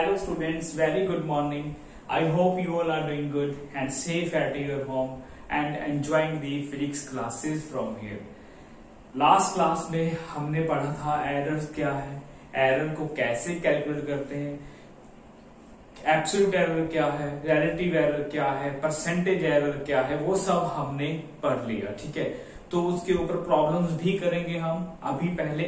Hello students, very good morning. I hope you all are doing good and safe at your home and enjoying the physics classes from here. Last class में हमने पढ़ा था errors क्या है, error को कैसे calculate करते हैं, एब्सोल्यूट एरर क्या है, रिलेटिव एरर क्या है, परसेंटेज एरर क्या है, वो सब हमने पढ़ लिया। ठीक है, तो उसके ऊपर प्रॉब्लम्स भी करेंगे हम। अभी पहले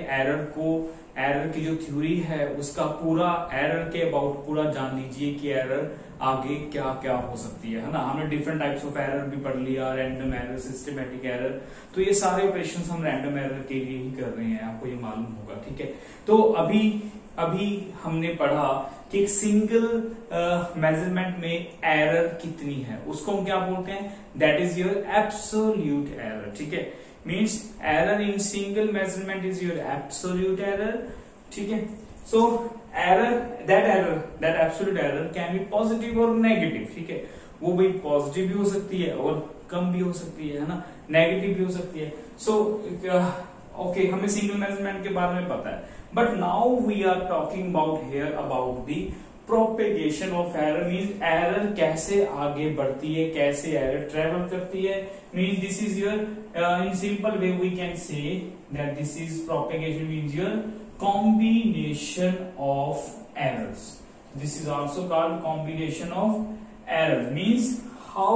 एरर की जो थ्योरी है उसका पूरा एरर के अबाउट पूरा जान लीजिए कि एरर आगे क्या क्या हो सकती है ना। हमने डिफरेंट टाइप्स ऑफ एरर भी पढ़ लिया, रैंडम एरर, सिस्टमेटिक एरर। तो ये सारे ऑपरेशंस हम रैंडम एरर के लिए ही कर रहे हैं, आपको ये मालूम होगा। ठीक है, तो अभी हमने पढ़ा कि एक सिंगल मेजरमेंट में एरर कितनी है, उसको हम क्या बोलते हैं, that is your absolute error. ठीक है, means error in single measurement is your absolute error. ठीक है, so that absolute error can be positive और नेगेटिव। ठीक है, वो भी पॉजिटिव भी हो सकती है और कम भी हो सकती है ना, नेगेटिव भी हो सकती है। सो ओके, हमें सिंगल मेजरमेंट के बारे में पता है, but now we are talking about here about the propagation of error. Means error कैसे आगे बढ़ती है, कैसे एरर ट्रेवल करती है। Means this is your in simple way we can say that this is propagation means your combination of errors. This is also called combination of errors. Means how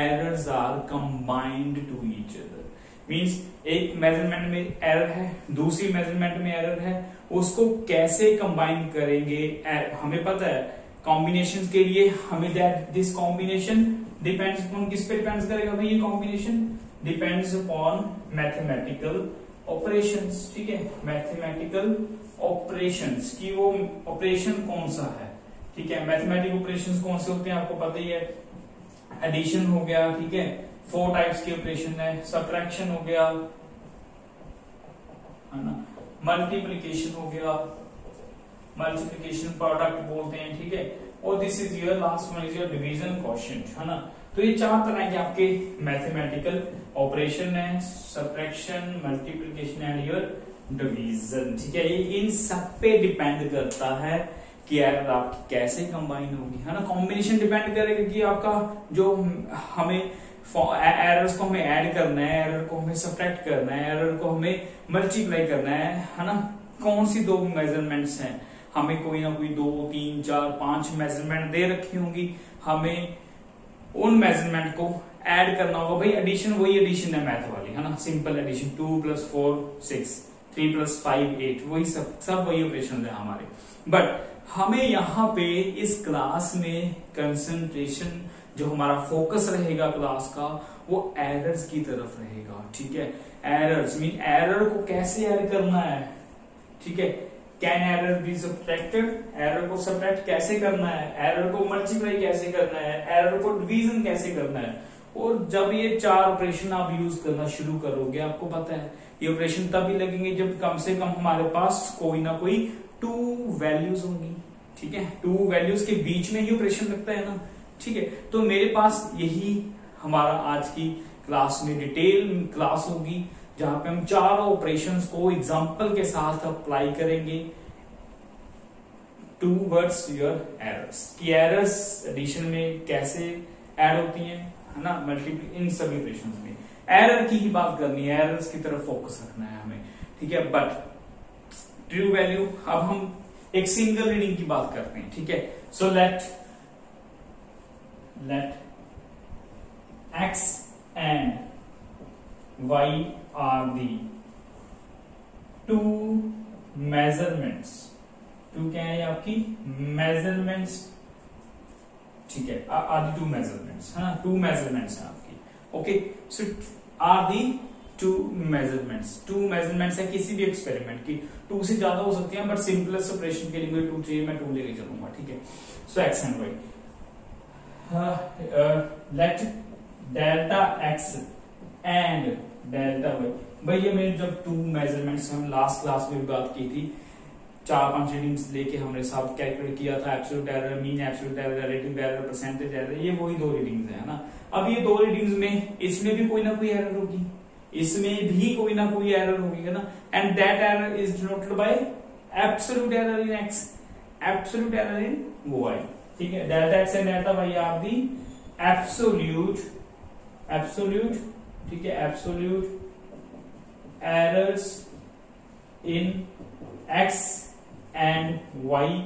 errors are combined to each other. Means एक measurement में error है, दूसरी measurement में error है, उसको कैसे combine करेंगे हमें पता है। कॉम्बिनेशन के लिए हमें that this combination depends upon, किस पे डिपेंड्स करेगा भाई ये combination, depends upon mathematical operations. ठीक है, मैथमेटिकल ऑपरेशंस की वो ऑपरेशन कौन सा है। ठीक है, मैथमेटिकल ऑपरेशंस कौन से होते हैं आपको पता ही है। एडिशन हो गया, ठीक है, 4 टाइप्स की ऑपरेशन है, सब्ट्रैक्शन हो गया है ना, मल्टीप्लिकेशन हो गया, मल्टीप्लिकेशन प्रोडक्ट बोलते हैं। ठीक है, और this is your last one is your division quotient है ना। तो ये 4 तरह के आपके मैथमेटिकल ऑपरेशन है, subtraction, multiplication and your division. ठीक है, ये इन सब पे डिपेंड करता है कि एरर आपकी कैसे कंबाइन होगी है ना। कॉम्बिनेशन डिपेंड करेगा कि आपका जो हमें एरर्स को हमें ऐड करना है, एरर को हमें सब्ट्रैक्ट करना है, एरर को हमें मल्टीप्लाई करना है ना। कौन सी 2 मेजरमेंट्स हैं, हमें कोई ना कोई 2, 3, 4, 5 मेजरमेंट दे रखी होंगी, हमें उन मेजरमेंट को ऐड करना होगा। भाई एडिशन वही एडिशन है मैथ वाली है ना, सिंपल एडिशन, 2 + 4 6, 3 + 5 8, वही सब वही ऑपरेशन है हमारे। बट हमें यहाँ पे इस क्लास में कंसंट्रेशन, जो हमारा फोकस रहेगा क्लास का, वो एरर्स की तरफ रहेगा। ठीक है, एरर्स मीन एरर को कैसे ऐड करना है। ठीक है, can error B subtracted, error को सब्ट्रैक्ट कैसे करना है, एरर को मल्टीप्लाई कैसे करना है, एरर को डिवीजन कैसे करना है। और जब ये 4 ऑपरेशन आप यूज करना शुरू करोगे, आपको पता है ये ऑपरेशन तभी लगेंगे जब कम से कम हमारे पास कोई ना कोई 2 वैल्यूज होंगी। ठीक है, 2 वैल्यूज के बीच में ही ऑपरेशन लगता है ना। ठीक है, तो मेरे पास यही हमारा आज की क्लास में डिटेल क्लास होगी, जहां पे हम 4 ऑपरेशंस को एग्जांपल के साथ अप्लाई करेंगे टूवर्ड्स योर एरर्स। कि एरर्स एडिशन में कैसे ऐड होती हैं है ना, मल्टीप्ली, इन सभी ऑपरेशंस में एरर की ही बात करनी है, एरर्स की तरफ फोकस रखना है हमें। ठीक है, बट ट्रू वैल्यू, अब हम एक सिंगल रीडिंग की बात करते हैं। ठीक है, so let x and y are the 2 measurements। 2 क्या है आपकी मेजरमेंट्स। ठीक है, आर दी 2 मेजरमेंट्स है ना, 2 मेजरमेंट्स है आपकी। Okay, so are the 2 measurements. 2 measurements है किसी भी एक्सपेरिमेंट की, 2 से ज्यादा हो सकती है, बट सिंपलेस्ट ऑपरेशन के लिए मैं 2 चाहिए, मैं 2 लेके चलूंगा। ठीक है, सो x and y, let delta x and delta y। भैया मैंने जब 2 मेजरमेंट्स हम लास्ट क्लास में भी बात की थी, 4-5 रीडिंग्स लेके हमने सब कैलकुलेट किया था, absolute error, mean absolute error, relative error, percentage error, ये वही 2 रीडिंग्स है ना। अब ये 2 रीडिंग्स में इसमें भी कोई ना कोई एरर होगी, इसमें भी कोई ना कोई एरर होगी है ना, and that error is denoted by absolute error in x। Absolute error in y, ठीक है। Delta x and delta Y are the absolute, ठीक है, absolute errors in x and y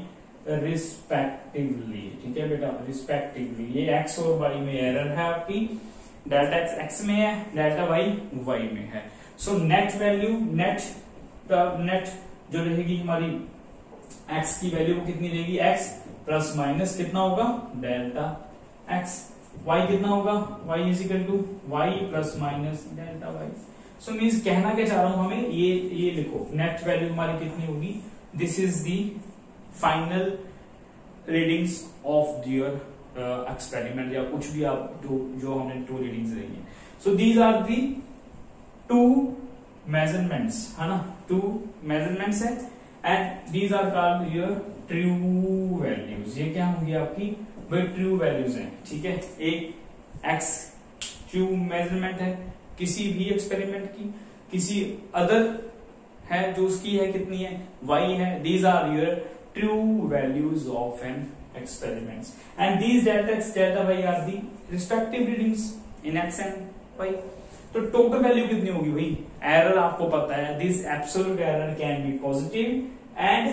respectively, ठीक है बेटा, रिस्पेक्टिवली। ये एक्स और Y में एरर है आपकी, डेल्टा एक्स एक्स में है, डेल्टा वाई वाई में है। सो नेट वैल्यू, नेट जो रहेगी हमारी एक्स की वैल्यू वो कितनी रहेगी, एक्स प्लस माइनस कितना होगा, डेल्टा एक्स। वाई कितना होगा, y is equal to y plus minus delta y. So means कहना क्या चाह रहा हूं हमें, ये लिखो, नेट वैल्यू हमारी कितनी होगी, this is the final readings of their experiment, या कुछ भी आप जो हमने टू रीडिंग्स रही है। So these are the two measurements, है ना, टू मेजरमेंट्स है, and these are called your true values. ये क्या होंगी आपकी, भाई ट्रू वैल्यूज हैं, ठीक है। एक एक्स ट्रू मेजरमेंट है किसी भी एक्सपेरिमेंट की, किसी अदर है जो उसकी है कितनी है, वाई है। These are your true values of an experiments, and these delta x delta y are the respective readings in x and y। तो टोटल वैल्यू कितनी होगी भाई, एरर आपको पता है, this absolute error can be positive and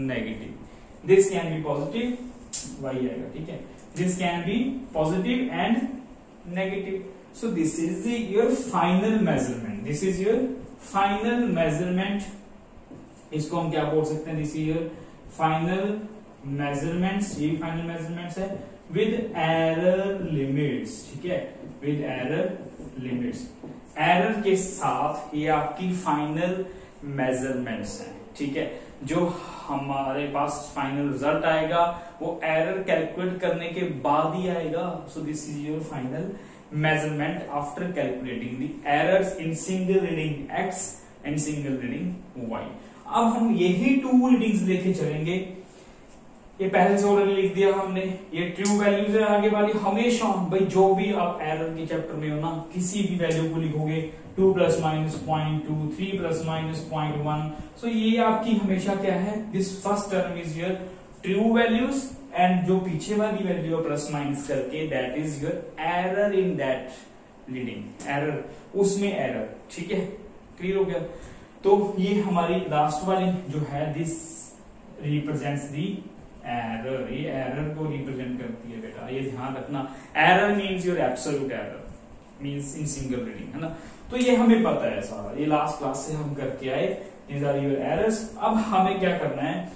negative, this can be positive y आएगा, ठीक है, this can be positive and negative. So this is your final measurement, this is your final measurement, इसको हम क्या बोल सकते हैं, this is your final measurements, ये फाइनल मेजरमेंट्स है विद एरर लिमिट्स, ठीक है, विद एरर लिमिट्स, एरर के साथ ये आपकी फाइनल मेजरमेंट्स हैं, ठीक है। जो हमारे पास फाइनल रिजल्ट आएगा वो एरर कैलकुलेट करने के बाद ही आएगा। So this is your final measurement after calculating the errors in single reading x and single reading y. अब हम यही टू रीडिंग्स लेके चलेंगे, ये पहले से ऑलरेडी लिख दिया हमने, ये ट्रू वैल्यूज है आगे वाली। हमेशा भाई जो भी आप एरर के चैप्टर में हो ना, किसी भी वैल्यू को लिखोगे 2 + -0.2, 3 + -0.1, सो ये आपकी हमेशा क्या है, this first term is your true values, and जो पीछे वाली वैल्यू है प्लस माइनस करके that is your error in that reading, error उसमें एरर, ठीक है, क्लियर हो गया। तो ये हमारी लास्ट वाली जो है, दिस रिप्रेजेंट्स दी एरर, ये एरर को रिप्रेजेंट करती है बेटा, ये ध्यान रखना। Error means your absolute error, means in single reading, है ना। तो ये हमें पता है सारा, ये लास्ट क्लास से हम करके आए, दीज आर योर एरर्स। अब हमें क्या करना है,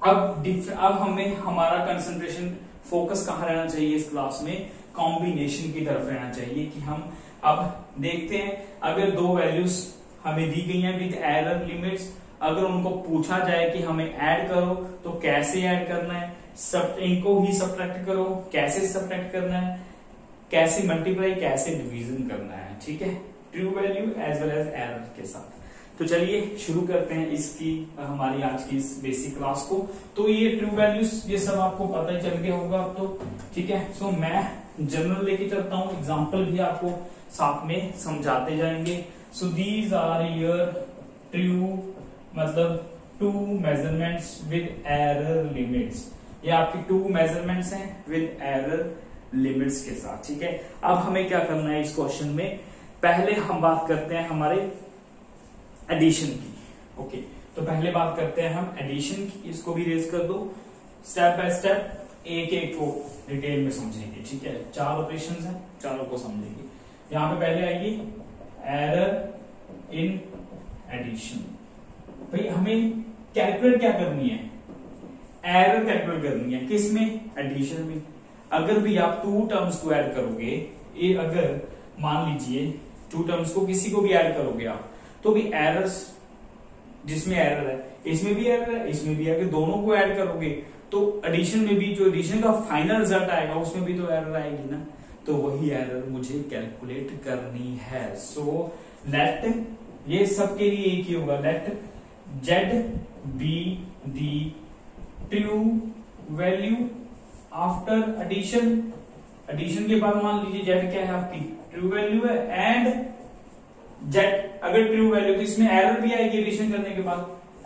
अब हमें हमारा कंसंट्रेशन फोकस कहाँ रहना चाहिए इस क्लास में, कॉम्बिनेशन की तरफ रहना चाहिए, कि हम अब देखते हैं अगर दो वैल्यूज हमें दी गई हैं विद एरर लिमिट्स, अगर उनको पूछा जाए कि हमें ऐड करो तो कैसे ऐड करना है, सब इनको ही सब्ट्रैक्ट करो, कैसे सब्ट्रैक्ट करना है, कैसे मल्टीप्लाई, कैसे डिवीजन करना है, ठीक है, true value as well as error के साथ। तो चलिए शुरू करते हैं इसकी हमारी आज की इस बेसिक क्लास को। तो ये ट्रू वैल्यूज ये सब आपको पता ही चल गया होगा अब तो, ठीक है। सो मैं जनरल लेके चलता हूँ, एग्जाम्पल भी आपको साथ में समझाते जाएंगे। So these are your true, मतलब two measurements with error limits, ये आपकी टू मेजरमेंट्स हैं विद एरर लिमिट्स के साथ, ठीक है। अब हमें क्या करना है इस क्वेश्चन में, पहले हम बात करते हैं हमारे एडिशन की, ओके। तो पहले बात करते हैं हम एडिशन की, इसको भी रेज कर दो, स्टेप बाय स्टेप एक एक को डिटेल में समझेंगे, ठीक है। 4 ऑपरेशंस हैं, चारों को समझेंगे। यहां पे पहले आएगी एरर इन एडिशन। भाई हमें कैलकुलेट क्या करनी है, एरर कैलकुलेट करनी है, किसमें, एडिशन में। अगर भी आप 2 टर्म्स को ऐड करोगे, ये अगर मान लीजिए 2 टर्म्स को किसी को भी ऐड करोगे आप, तो भी एरर्स, जिसमें एरर है इसमें भी एरर है, इसमें भी, अगर दोनों को ऐड करोगे तो एडिशन में भी जो एडिशन का फाइनल रिजल्ट आएगा उसमें भी तो एरर आएगी ना, तो वही एरर मुझे कैलकुलेट करनी है। सो लेट, ये सबके लिए एक ही होगा, let Z be the true value after addition। Addition के बाद मान लीजिए Z क्या है आपकी, ट्रू वैल्यू है, एंड Z अगर ट्रू वैल्यू तो इसमें एरर भी आएगी एडिशन करने के बाद,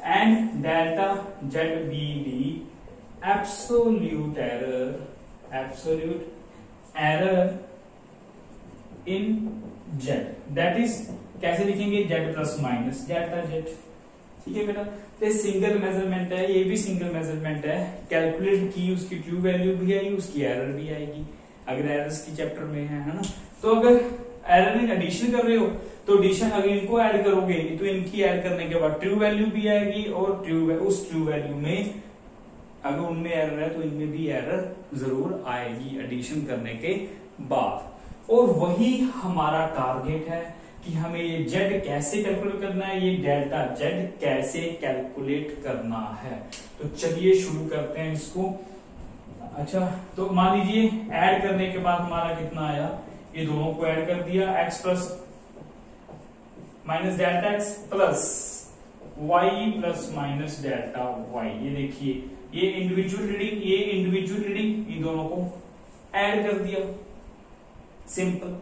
and delta z be the absolute error in z, that is कैसे लिखेंगे, z plus minus delta z। ठीक है बेटा, ये सिंगल मेजरमेंट है, ये भी सिंगल मेजरमेंट है, कैलकुलेट की उसकी ट्रू वैल्यू भी आएगी, उसकी एरर भी आएगी अगर एरर्स की चैप्टर में है ना। तो अगर एरर इन एडिशन कर रहे हो तो एडिशन अगर इनको ऐड करोगे तो इनकी ऐड करने के बाद ट्रू वैल्यू भी आएगी, और उस ट्रू वैल्यू में अगर उनमें एरर है तो इनमें भी एरर जरूर आएगी एडिशन करने के बाद। और वही हमारा टारगेट है कि हमें ये z कैसे कैलकुलेट करना है, ये डेल्टा z कैसे कैलकुलेट करना है। तो चलिए शुरू करते हैं इसको। अच्छा, तो मान लीजिए ऐड करने के बाद हमारा कितना आया, ये दोनों को ऐड कर दिया, x plus minus delta x plus y plus minus delta y। ये देखिए, ये इंडिविजुअल रीडिंग, ये इंडिविजुअल रीडिंग, इन दोनों को ऐड कर दिया, सिंपल।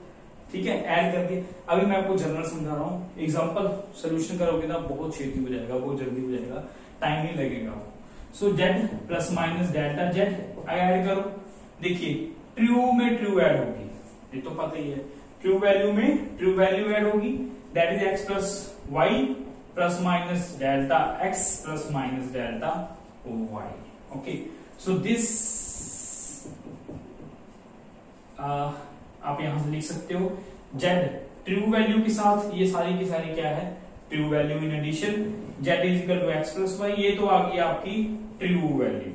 ठीक है, ऐड कर दिया। अभी मैं आपको जनरल समझा रहा हूं, एग्जांपल सॉल्यूशन करोगे ना बहुत छेती हो जाएगा, बहुत जल्दी हो जाएगा, टाइम नहीं लगेगा। सो z plus minus delta z add करो, देखिए ट्रू में ट्रू ऐड होगी, ये तो पता ही है, ट्रू वैल्यू में ट्रू वैल्यू ऐड होगी, that is x plus y plus minus delta x plus minus delta y। Okay, so this आप यहां से लिख सकते हो z ट्रू वैल्यू के साथ, ये सारी की सारी क्या है, true value in addition, z is equal to x plus y, ये तो आ गई आपकी ट्रू वैल्यू,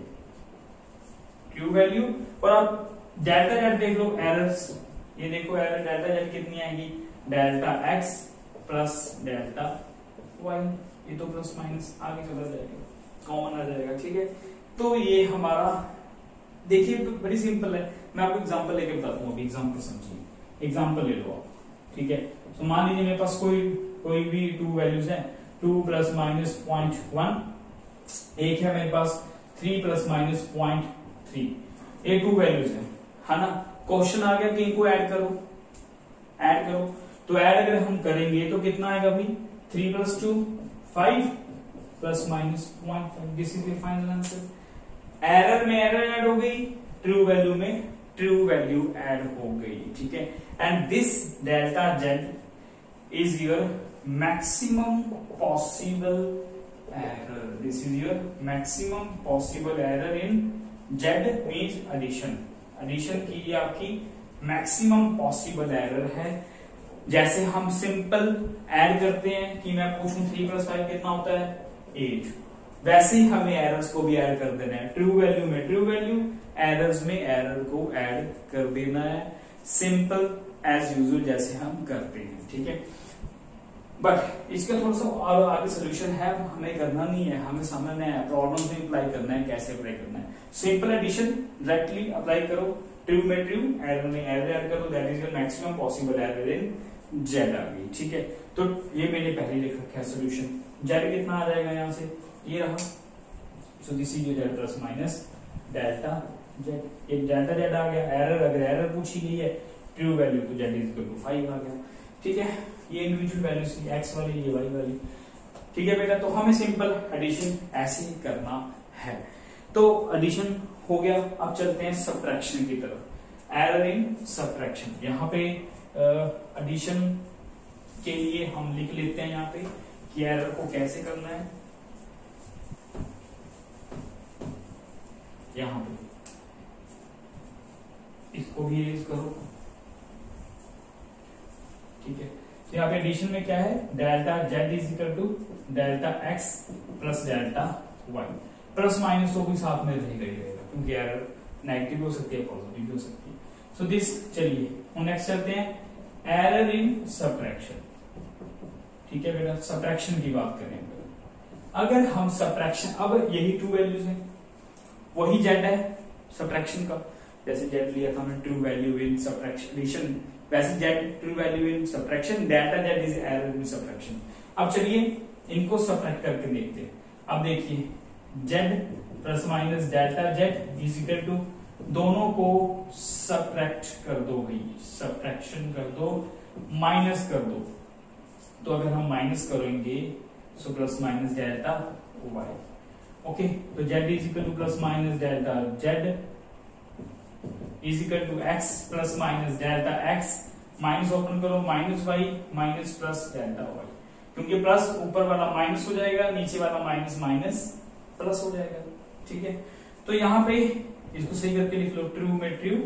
ट्रू वैल्यू। और आप डेल्टा z देख लो, एरर्स, ये देखो एरर डेल्टा z कितनी आएगी, delta x plus delta y, ये तो प्लस माइनस आगे चला जाएगा, कॉमन आ जाएगा। ठीक है, तो ये हमारा देखिए बड़ी सिंपल है, मैं आपको एग्जांपल लेके बताता हूँ, अभी एग्जांपल समझिए, एग्जांपल ले लो आप। ठीक है, तो मान लीजिए मेरे पास कोई भी टू वैल्यूज है, 2 प्लस माइनस 0.1, एक है मेरे पास 3 प्लस माइनस 0.3, ये टू वैल्यूज है ना। क्वेश्चन आ गया कि इनको ऐड करो, तो ऐड अगर हम करेंगे तो कितना आएगा भाई, 3 plus 2 5 plus minus 0.5, this is the final answer. Error में एरर ऐड हो गई, ट्रू वैल्यू में ट्रू वैल्यू ऐड हो गई। ठीक है, and this delta z is your maximum possible error, this is your maximum possible error in z means addition की ये आपकी मैक्सिमम पॉसिबल एरर है। जैसे हम सिंपल ऐड करते हैं कि मैं पूछूं 3 प्लस 5 कितना होता है, 8, वैसे ही हमें एरर्स को भी ऐड कर देना है, ट्रू वैल्यू में ट्रू वैल्यू, एरर्स में एरर को ऐड कर देना है, सिंपल एज यूजुअल जैसे हम करते हैं। ठीक है, बट इसका थोड़ा सा आगे सोल्यूशन है, हमें करना नहीं है, हमें समझना है, प्रॉब्लम में अप्लाई करना है, कैसे अप्लाई करना है। सिंपल एडिशन डायरेक्टली अप्लाई करो, ट्रू में ट्रू, एरर में एरर ऐड करो, that is your maximum possible error in Z आ गई। ठीक है, तो ये मैंने पहले लिख रखा है सोल्यूशन, जेड कितना आ जाएगा यहाँ से, ये रहा, सो this is your Z plus minus delta Z, एक डेल्टा जेड आ गया। एरर, अगर एरर पूछी गई है ट्रू वैल्यू तो जेड इज इक्वल टू 5 आ गया। ठीक है, ये इंडिविजुअल वैल्यूज थी, एक्स वाली, ये वाई वाली। ठीक है बेटा, तो हमें सिंपल एडिशन ऐसे ही करना है। तो एडिशन हो गया, अब चलते हैं सब्ट्रैक्शन की तरफ। एरर इन सब्ट्रैक्शन, यहाँ पे एडिशन के लिए हम लिख लेते हैं यहाँ पे कि एरर को कैसे करना है। यहाँ पे इसको भी यूज करो। ठीक है, तो यहाँ पे एडिशन में क्या है, delta Z is equal to delta x plus delta y, plus minus तो भी साथ में रहेगा, क्योंकि एरर नेगेटिव भी हो सकती है, पॉजिटिव भी हो सकती है। सो दिस, चलिए हम नेक्स्ट चलते हैं, एरर इन सब्ट्रैक्शन। ठीक है बेटा, सब्ट्रैक्शन की बात करें अगर हम सब्ट्रैक्शन, अब यही टू वैल्यूज है, वही जेड है सब्ट्रैक्शन का, जैसे जेड लिया था हमने true value in subtraction addition, वैसे Z true value in subtraction, delta Z is error in subtraction. अब चलिए इनको सब्ट्रैक्ट करके देखते हैं। अब देखिए Z plus minus delta Z is equal to, दोनों को सब्ट्रैक्ट कर दो भाई, सब्ट्रैक्शन कर दो, माइनस कर दो। तो अगर हम माइनस करेंगे तो plus minus delta Y. Okay, तो Z is equal to plus minus delta Z is equal to X plus minus delta X, minus open करो minus Y minus plus delta Y, क्योंकि प्लस ऊपर वाला minus हो जाएगा, नीचे वाला minus minus plus हो जाएगा। ठीक है, तो यहाँ पे इसको सही करके लिख लो, ट्रू में true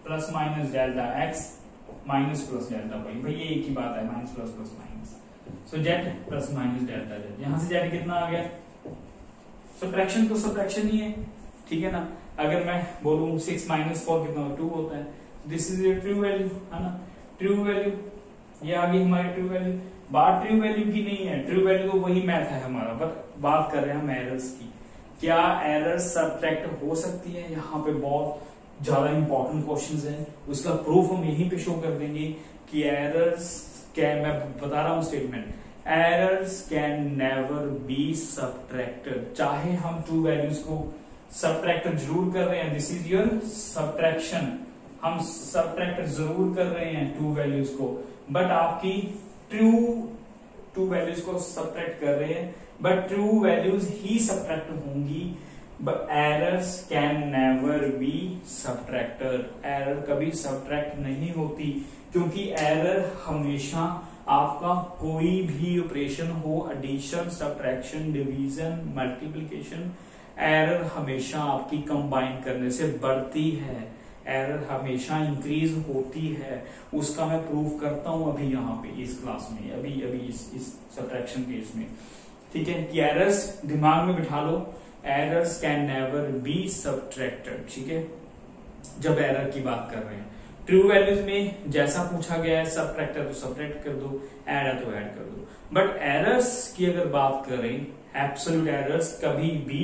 plus minus delta X minus plus delta Y, भाई ये एक ही बात है, minus plus plus minus, so Z plus minus delta Z. यहां से जेड कितना आ गया, सब्ट्रैक्शन तो सब्ट्रैक्शन ही है, ठीक है ना। अगर मैं बोलूं 6 माइनस 4 कितना 2 होता है, this is a true value, है ना, ट्रू वैल्यू ये आ गई हमारी ट्रू वैल्यू। बात ट्रू वैल्यू की नहीं है, ट्रू वैल्यू तो वही मैथ है हमारा, बट बात कर रहे हैं हम एरर्स की। क्या एरर्स सब्ट्रैक्ट हो सकती है, यहाँ पे बहुत ज्यादा इंपॉर्टेंट क्वेश्चंस हैं, उसका प्रूफ हम यहीं पे शो कर देंगे कि एरर्स कैन, मैं बता रहा हूं statement, errors can never be subtracted. चाहे हम ट्रू वैल्यूज को सब्ट्रैक्ट जरूर कर रहे हैं, दिस इज योर सब्ट्रैक्शन, हम सब्ट्रैक्ट जरूर कर रहे हैं ट्रू वैल्यूज को, बट आपकी ट्रू वैल्यूज को सब्ट्रैक्ट कर रहे हैं, बट ट्रू वैल्यूज ही सब्ट्रैक्ट होंगी, but errors can never be subtracted. Error कभी सब्ट्रैक्ट नहीं होती, क्योंकि एरर हमेशा आपका कोई भी ऑपरेशन हो, addition subtraction division multiplication, error हमेशा आपकी कंबाइन करने से बढ़ती है, एरर हमेशा इंक्रीज होती है। उसका मैं प्रूफ करता हूं अभी यहाँ पे इस क्लास में, अभी इस सब्ट्रैक्शन केस में, ठीक है। कि एरर्स दिमाग में बिठा लो, errors can never be subtracted, ठीक है, जब एरर की बात कर रहे हैं। ट्रू वैल्यूज में जैसा पूछा गया है, सब्ट्रैक्ट है तो सब्ट्रैक्ट कर दो, ऐड है तो ऐड कर दो, बट एरर्स की अगर बात करें, एब्सोल्यूट एरर्स कभी भी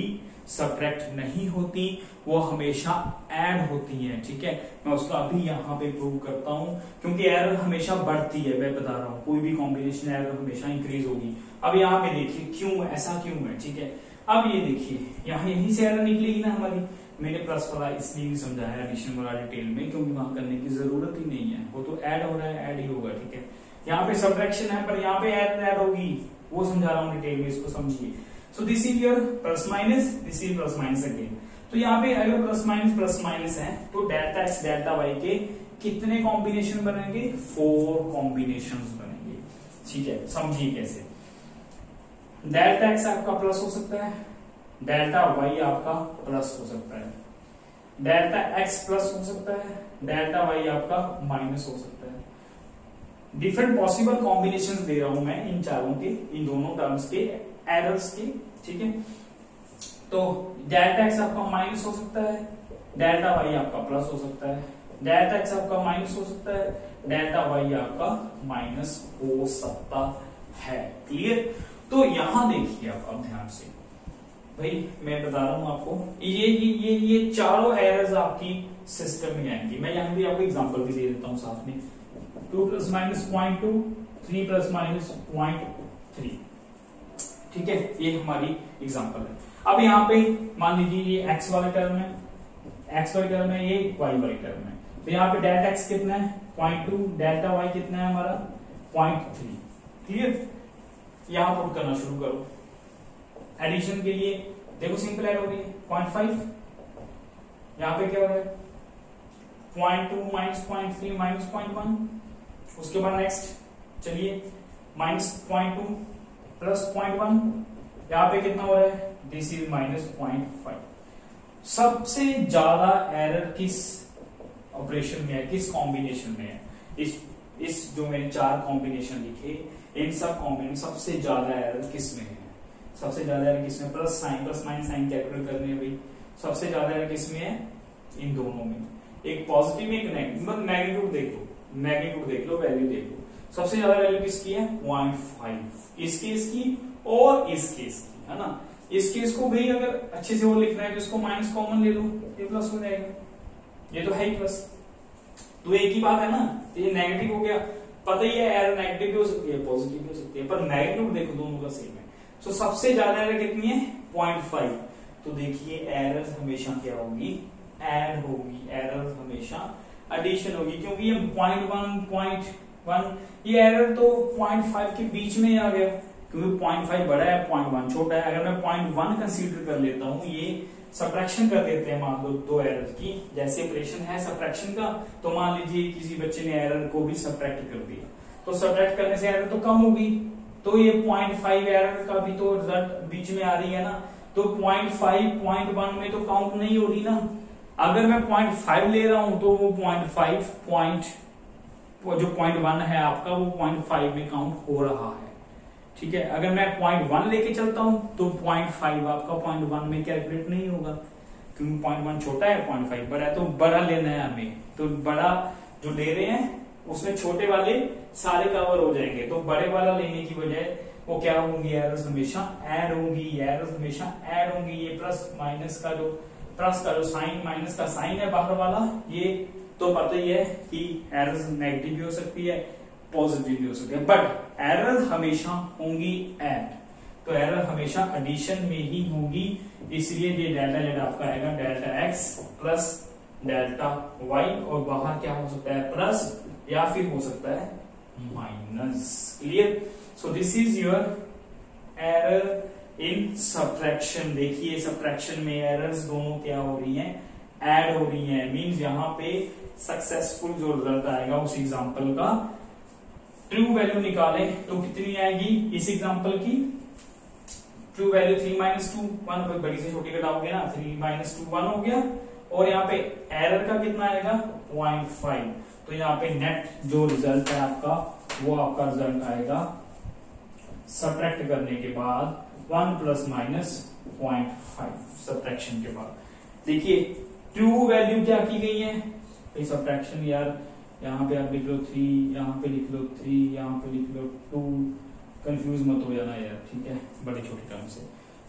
सब्ट्रैक्ट नहीं होती, वो हमेशा ऐड होती हैं, ठीक है। मैं उसका अभी यहाँ पे प्रूव करता हूं, क्योंकि एरर हमेशा बढ़ती है, मैं बता रहा हूँ, कोई भी कॉम्बिनेशन एरर हमेशा इंक्रीज होगी। अब यहाँ पे देखिए क्यों, ऐसा क्यों है, ठीक है। अब ये देखिए, यहाँ यहीं से एरर निकलेगी ना हमारी, मैंने प्लस वाला इसलिए भी समझाया एडिशन वाला डिटेल में, क्योंकि वहां करने की जरूरत ही नहीं है, वो तो ऐड हो रहा है, ऐड ही होगा, ठीक है। यहाँ पे सब्ट्रैक्शन है, पर यहाँ पे ऐड होगी, वो समझा रहा हूँ डिटेल में, इसको समझिए। सो this is your plus minus, this is plus minus again. तो यहाँ पे अगर प्लस माइनस है, तो डेल्टा एक्स डेल्टा वाई के कितने कॉम्बिनेशन बनेंगे, 4 कॉम्बिनेशन बनेंगे, ठीक है। समझिए कैसे, डेल्टा एक्स आपका प्लस हो सकता है, डेल्टा वाई आपका प्लस हो सकता है, डेल्टा एक्स प्लस हो सकता है, डेल्टा वाई आपका माइनस हो सकता है। डिफरेंट पॉसिबल कॉम्बिनेशंस दे रहा हूं मैं इन चारों के, इन दोनों टर्म्स के, एरर्स के, ठीक है। तो डेल्टा एक्स आपका माइनस हो सकता है, डेल्टा वाई आपका प्लस हो सकता है, डेल्टा एक्स आपका माइनस हो सकता है, डेल्टा वाई आपका माइनस हो सकता है। क्लियर? तो यहां देखिए आप अब ध्यान से, भाई मैं बता रहा हूं आपको, ये चारों एरर्स आपकी सिस्टम में आएंगी। मैं यहां भी आपको एग्जांपल भी दे देता हूं साथ में, 2 + -0.2, 3 + -0.3, ठीक है, ये हमारी एग्जांपल है। अब यहाँ पे मान लीजिए ये x वाले टर्म है, x वाले टर्म है, ये y वाले टर्म है, तो यहाँ पे डेल्टा x कितना है 0.2, डेल्टा y कितना है हमारा 0.3। क्लियर? यहां पुट करना शुरू करो। एडिशन के लिए देखो सिंपल ऐड हो रही है 0.5, यहाँ पे क्या हो रहा है 0.2 -0.3 -0.1, उसके बाद नेक्स्ट चलिए -0.2 + 0.1, यहाँ पे कितना हो रहा है, दिस इज -0.5। सबसे ज्यादा एरर किस ऑपरेशन में है, किस कॉम्बिनेशन में है? इस जो मैंने 4 कॉम्बिनेशन लिखे, इन सब कॉम्बिनेशन सबसे ज्यादा एरर किस में है? सबसे ज्यादा एरर किसमें? प्लस माइनस साइन कैलकुलेट करने में भाई, सबसे ज्यादा एरर किसमें है? इन दोनों में, एक पॉजिटिव एक नेगेटिव। मैग्नीट्यूड देख लो, मैग्नीट्यूड देख लो, वैल्यू देख लो, सबसे ज्यादा वैल्यू किसकी है 0.5, इस केस की और इस केस की, है ना। इस केस को भाई अगर अच्छे से वो लिखना है तो इसको माइनस कॉमन ले लो, ये प्लस हो जाएगा, ये तो है ही प्लस, तो एक ही बात है ना, ये नेगेटिव हो गया, पता ही है एरर नेगेटिव भी हो सकती है पॉजिटिव भी हो सकती है, पर मैग्नीट्यूड देखो दोनों का सेम है। तो सबसे ज्यादा एरर कितनी है 0.5, तो देखिए एरर हमेशा क्या होगी, ऐड होगी, एरर हमेशा एडिशन होगी, क्योंकि ये 0.1 0.1 ये एरर तो 0.5 के बीच में आ गया, क्योंकि 0.5 बड़ा है, 0.1 छोटा है। अगर मैं 0.1 कंसीडर कर लेता हूँ, ये सब्ट्रैक्शन कर देते हैं मान लो दो एरर की, जैसे ऑपरेशन है सब्ट्रैक्शन का, तो मान लीजिए किसी बच्चे ने एरर को भी सब्ट्रैक्ट कर दिया, तो सब्ट्रैक्ट करने से एरर तो कम होगी, तो ये 0.5 एरर का भी तो रिजल्ट बीच में आ रही है ना, तो 0.5 0.1 में तो काउंट नहीं हो रही ना। अगर मैं 0.5 ले रहा हूं तो वो 0.5 जो 0.1 है आपका वो 0.5 में काउंट हो रहा है, ठीक है। अगर मैं 0.1 लेके चलता हूं तो 0.5 आपका 0.1 में कैलकुलेट नहीं होगा, क्योंकि 0.1 छोटा है, 0.5 बड़ा है, तो बड़ा लेना है हमें। तो बड़ा जो ले रहे हैं उसमें छोटे वाले सारे कवर हो जाएंगे, तो बड़े वाला लेने की बजाय वो क्या होंगी, एरर्स हमेशा ऐड होंगी, एरर्स हमेशा ऐड होंगी। ये प्लस का जो साइन, माइनस का साइन है बाहर वाला, ये तो पता ही है कि एरर्स नेगेटिव भी हो सकती है, पॉजिटिव भी हो सकती है, बट एरर हमेशा होंगी ऐड, तो एरर हमेशा एडिशन में ही होगी। इसलिए ये डेल्टा जेड आपका आएगा delta x plus delta y, और बाहर क्या हो सकता है, प्लस या फिर हो सकता है minus. Clear? So this is your error in subtraction. देखिए सब्ट्रैक्शन में एरर्स दोनों क्या हो रही हैं, ऐड हो रही हैं, मींस यहाँ पे सक्सेसफुल जो रिजल्ट आएगा उस एग्जांपल का, ट्रू वैल्यू निकाले तो कितनी आएगी इस एग्जांपल की, ट्रू वैल्यू 3 - 2 1, कोई बड़ी से छोटी घटाओगे ना, 3 - 2 1 हो गया, और यहाँ पे एरर का कितना आएगा 0.5, तो यहाँ पे नेट जो रिजल्ट है आपका वो आपका रिजल्ट आएगा सब्ट्रैक्ट करने के बाद 1 ± 0.5 सब्ट्रैक्शन के बाद। देखिए ट्रू वैल्यू क्या की गई है, सब्ट्रैक्शन यार यहाँ पे आप लिख लो 3, यहाँ पे लिख लो 3, यहाँ पे लिख लो 2, कंफ्यूज मत हो जाना यार, ठीक है, बड़ी छोटी टर्म से।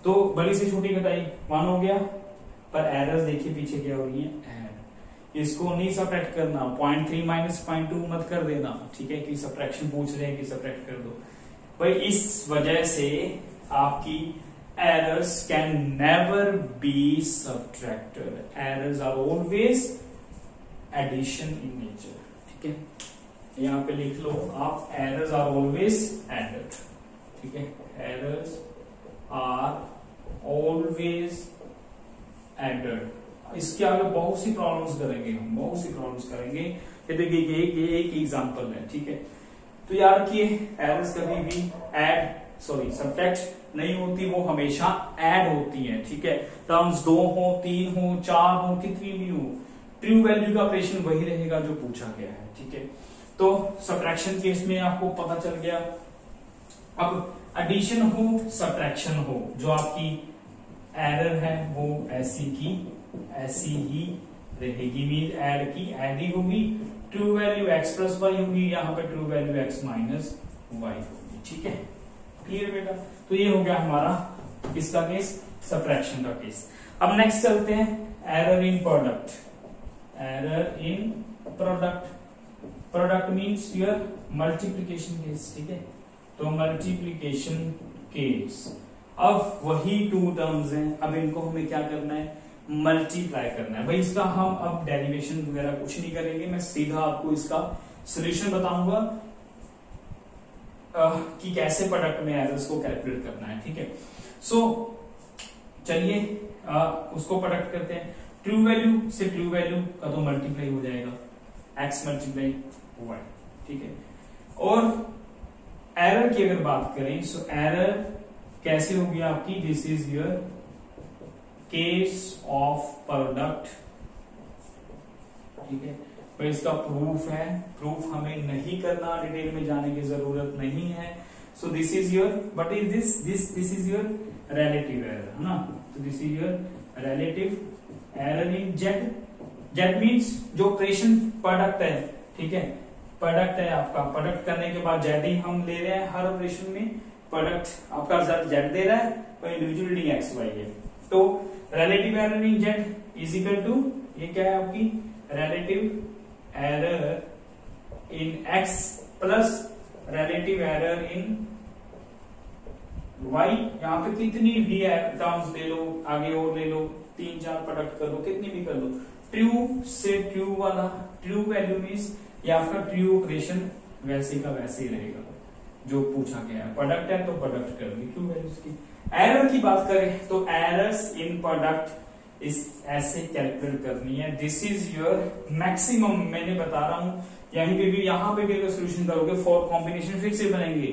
तो बड़ी से छोटी घटाई 1 हो गया, पर एरर्स देखिए पीछे क्या हो रही है, ऐड। इसको नहीं सब्ट्रैक्ट करना, 0.3 - 0.2 मत कर देना, ठीक है, कि सब्ट्रैक्शन पूछ रहे हैं कि सब्ट्रैक्ट कर दो भाई। इस वजह से आपकी errors can never be subtracted, errors are always addition in nature, ठीक है। यहाँ पे लिख लो आप, errors are always added, ठीक है, errors are always added। इसके आगे बहुत सी प्रॉब्लम्स करेंगे हम, बहुत सी प्रॉब्लम्स करेंगे। ये देखिए एक एग्जांपल है, ठीक है। तो याद रखिए एरर्स कभी भी सब्ट्रैक्ट नहीं होती, वो हमेशा ऐड होती हैं, ठीक है। टर्म्स 2 हो, 3 हो, 4 हो, कितनी भी हो, ट्रू वैल्यू का ऑपरेशन वही रहेगा जो पूछा गया है, ठीक है। तो सब्ट्रैक्शन केस में आपको पता चल गया। अब एडिशन हो सब्ट्रैक्शन हो, जो आपकी एरर है वो ऐसी की ऐसी ही रहेगी, मीन ऐड की ऐड ही होगी, ट्रू वैल्यू x + y होगी, यहाँ पे ट्रू वैल्यू x - y होगी, ठीक है। क्लियर बेटा? तो ये हो गया हमारा किसका केस, सब्ट्रैक्शन का केस। अब नेक्स्ट चलते हैं error in product. Error in product means your multiplication case, ठीक है। तो मल्टीप्लिकेशन केस, अब वही 2 टर्म्स हैं, अब इनको हमें क्या करना है, मल्टीप्लाई करना है भाई। इसका हम अब डेरिवेशन वगैरह कुछ नहीं करेंगे, मैं सीधा आपको इसका सोल्यूशन बताऊंगा कि कैसे प्रोडक्ट में एरर्स को कैलकुलेट करना है, ठीक है। सो चलिए उसको प्रोडक्ट करते हैं। ट्रू वैल्यू से ट्रू वैल्यू का तो मल्टीप्लाई हो जाएगा, x × y, ठीक है। और एरर की अगर बात करें, सो एरर कैसे होगी आपकी, this is your case of product, ठीक है। तो इसका प्रूफ है, प्रूफ हमें नहीं करना, डिटेल में जाने की जरूरत नहीं है। So this is your, what is this is your relative error, है ना। तो this is your relative error in Z. Z means जो ऑपरेशन प्रोडक्ट है, ठीक है, प्रोडक्ट है आपका, प्रोडक्ट करने के बाद जेड ही हम ले रहे हैं हर ऑपरेशन में, प्रोडक्ट आपका रिजल्ट जेड दे रहा है, तो इंडिविजुअल डी एक्स वाई है। तो relative error in z is equal to, ये क्या है आपकी relative error in x plus relative error in y. यहाँ पे कितनी भी टर्म्स ले लो, आगे और ले लो, 3-4 प्रोडक्ट कर लो, कितनी भी कर लो, ट्रू से ट्रू वाला, ट्रू वैल्यू मीन्स या आपका ट्रू ऑपरेशन वैसे का वैसे ही रहेगा, जो पूछा गया है। प्रोडक्ट है तो प्रोडक्ट कर दी ट्रू वैल्यूज की। एरर की बात करें तो एरर्स इन प्रोडक्ट इस ऐसे कैलकुलेट करनी है। दिस इज योर मैक्सिमम, मैंने बता रहा हूं यहीं पे भी, यहाँ पे भी अगर सोल्यूशन करोगे 4 कॉम्बिनेशन फिर से बनेंगे,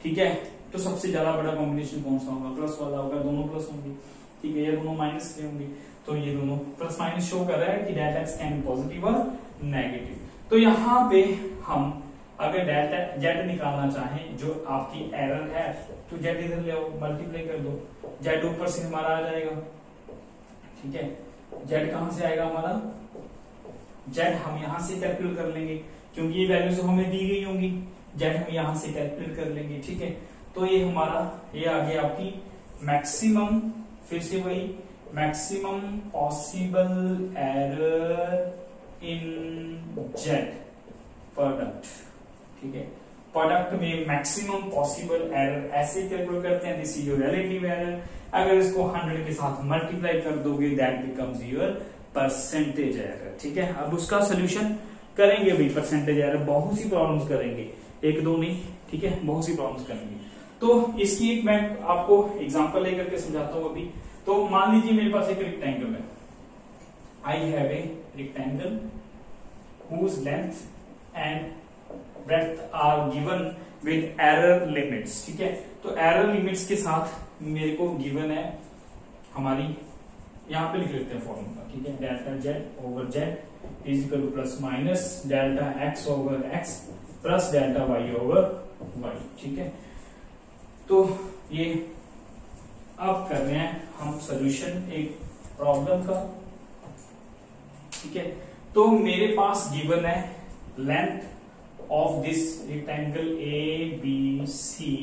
ठीक है। तो सबसे ज्यादा बड़ा कॉम्बिनेशन कौन सा होगा? प्लस वाला होगा, दोनों प्लस होंगे, ठीक है। ये दोनों माइनस के होंगे, तो ये दोनों प्लस माइनस शो कर रहा है कि delta x can be positive और नेगेटिव। तो यहाँ पे हम अगर डेल्टा जेड निकालना चाहें जो आपकी एरर है, तो जेड इधर ले आओ, मल्टीप्लाई कर दो, जेड ऊपर से हमारा आ जाएगा, ठीक है। जेड कहां से आएगा हमारा? जेड हम यहां से कैलकुलेट कर लेंगे क्योंकि ये वैल्यूज हमें दी गई होंगी, जेड हम यहां से कैलकुलेट कर लेंगे, ठीक है। तो ये हमारा ये आ गया आपकी मैक्सिमम, फिर से वही maximum possible error in Z product, ठीक है। प्रोडक्ट में मैक्सिमम पॉसिबल एरर ऐसे कैलकुलेट करते हैं, this is your relative error. अगर इसको 100 के साथ मल्टीप्लाई कर दोगे that becomes your percentage error, ठीक है। अब उसका सोल्यूशन करेंगे भी, परसेंटेज एरर बहुत सी प्रॉब्लम्स करेंगे, एक दो नहीं, ठीक है, बहुत सी प्रॉब्लम्स करेंगे। तो इसकी एक मैं आपको एग्जांपल लेकर के समझाता हूं अभी। तो मान लीजिए मेरे पास एक रेक्टेंगल है, I have a rectangle whose length and breadth are given with error limits, ठीक है। तो एरर लिमिट्स के साथ मेरे को गिवन है हमारी, यहां पे लिख लेते हैं फॉर्मूला, ठीक है। Delta Z over z is equal to plus minus delta x over x plus delta Y over y, ठीक है। तो ये अब कर रहे हैं हम सोल्यूशन एक प्रॉब्लम का, ठीक है। तो मेरे पास गिवन है length of this rectangle A B C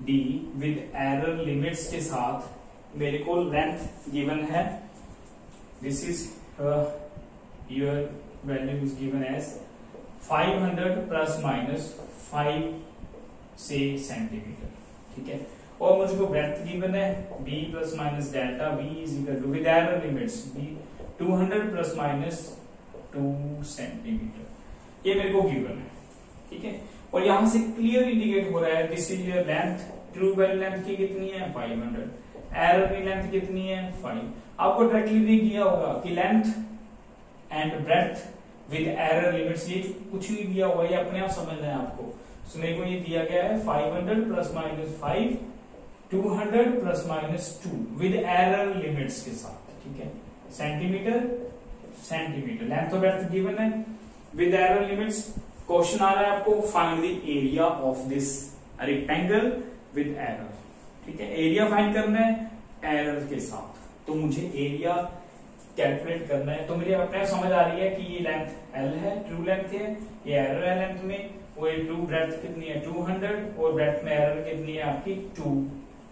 D with error limits के साथ मेरे को लेंथ गिवन है, this is your value is given as 500 plus minus 5 से सेंटीमीटर, ठीक है। और मुझको ब्रेड्थ गिवन है b plus minus delta b is equal to with error limits b 200 plus minus 2 centimetre, ये मेरे को गिवन है, ठीक है। और यहां से क्लियर इंडिकेट हो रहा है this is your length, true value length की कितनी है 500, एरर की लेंथ कितनी है 5। आपको डायरेक्टली भी किया होगा कि length and breadth with error limits, ये कुछ नहीं दिया हुआ, ये अपने आप समझना है आपको। तो मेरे को ये दिया गया है 500 plus minus 5 200 plus minus 2 with error limits के साथ, ठीक है। सेंटीमीटर सेंटीमीटर लेंथ और ब्रेड्थ गिवन है विद एरर लिमिट्स। क्वेश्चन आ रहा है आपको find the area of this rectangle with error, ठीक है। एरिया फाइंड करना है एरर के साथ, तो मुझे एरिया कैलकुलेट करना है। तो मुझे अपने समझ आ रही है कि ये लेंथ एल है, ट्रू लेंथ है, ये एरर है लेंथ में, वो ट्रू ब्रेड्थ कितनी है 200 और ब्रेड्थ में एरर कितनी है आपकी 2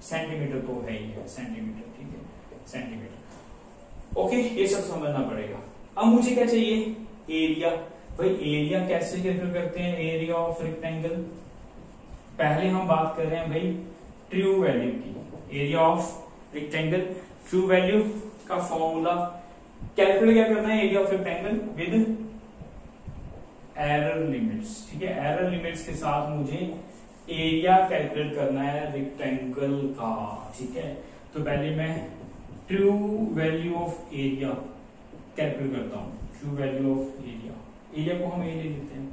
सेंटीमीटर, तो है ही है सेंटीमीटर, ठीक है, सेंटीमीटर। ओके, ये सब समझना पड़ेगा। अब मुझे क्या चाहिए? एरिया। भाई एरिया कैसे कैलकुलेट करते हैं? एरिया ऑफ रेक्टेंगल, पहले हम बात कर रहे हैं भाई ट्रू वैल्यू की। Area of rectangle true value का फॉर्मूला कैलकुलेट क्या करना है? Area of rectangle with error limits, ठीक है। एरर लिमिट्स के साथ मुझे एरिया कैलकुलेट करना है रेक्टेंगल का, ठीक है। तो पहले मैं true value of area calculate करता हूं। True value of area, area को हम एरिया लेते हैं,